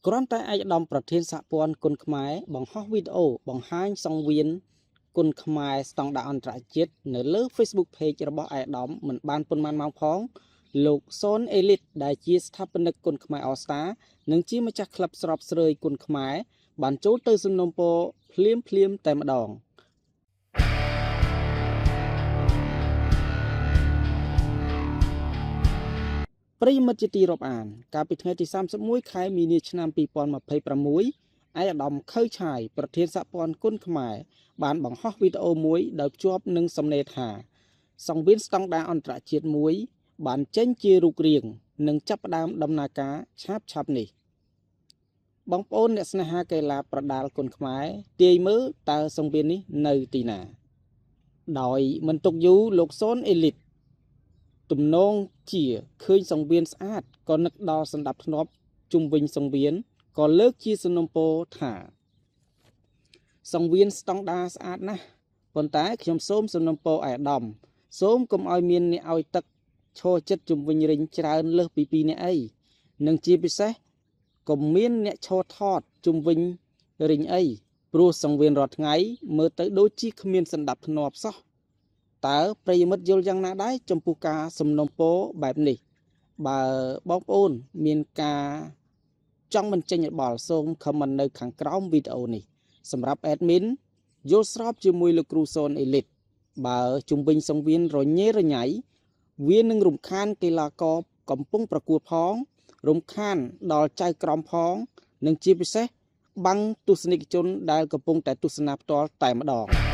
គ្រាន់តែឯកឧត្តមប្រធានសហព័ន្ធគុនខ្មែរបង្ហោះវីដេអូបង្ហាញសង្វៀនគុនខ្មែរស្តង់ដារអន្តរជាតិនៅលើ Facebook Page របស់ឯកឧត្តមមិនបានប៉ុន្មានម៉ោងផងលោកសូនអេលីតដែលជាស្ថាបនិកគុនខ្មែរ All Star និងជាម្ចាស់ក្លឹបស្របស្រើយគុនខ្មែរបានចូលទៅសំណូមពរភ្លាមតែម្ដងប្រិយមិត្តជាទីរាប់អានកាលពីថ្ងៃទី31ខែមីនាឆ្នាំ2026ឯកឧត្តមខៅឆាយប្រធានសហព័ន្ធគុនខ្មែរបានបង្ហោះវីដេអូមួយដោយភ្ជាប់នឹងសំណេរថាសង្វៀនស្តង់ដារអន្តរជាតិមួយបានចេញជារូបរាងនិងចាប់ផ្ដើមដំណើរការឆាប់នេះបងប្អូនអ្នកស្នេហាកីឡាប្រដាល់គុនខ្មែរទាយមើលតើសង្វៀននេះនៅទីណាដោយមិនទុកយូរលោកសូនអេលីតទំនងជាឃើញសង្វៀនស្អាតក៏នឹកដល់សណ្ដាប់ធ្នាប់ជុំវិញសង្វៀនក៏លើកជាសំណូមពរថាសង្វៀនស្តង់ដារស្អាតណាស់ប៉ុន្តែខ្ញុំសូមសំណូមពរឯកឧត្តមសូមកុំឲ្យមានអ្នកឲ្យទឹកឈរចិត្តជុំវិញរិញច្រើនលើសពី2នាក់អីនិងជាពិសេសកុំមានអ្នកឈរថតជុំវិញរិញអីព្រោះសង្វៀនរាល់ថ្ងៃមើលទៅដូចជាគ្មានសណ្ដាប់ធ្នាប់សោះតើប្រិយមិត្តយល់យ៉ាងណាដែរចំពោះការសំណូមពរបែបនេះបើបងប្អូនមានការចង់បញ្ចេញយោបល់សូមខមមិននៅខាងក្រោមវីដេអូនេះសម្រាប់ admin យល់ស្របជាមួយលោកគ្រូសូនអេលីតបើជុំវិញសង្វៀនរញ៉េរញ៉ៃវានឹងរំខានកីឡាករកំពុងប្រកួតផងរំខានដល់ចៅក្រមផងនិងជាពិសេសបាំងទស្សនិកជនដែលកំពុងតែទស្សនាផ្ទាល់តែម្ដង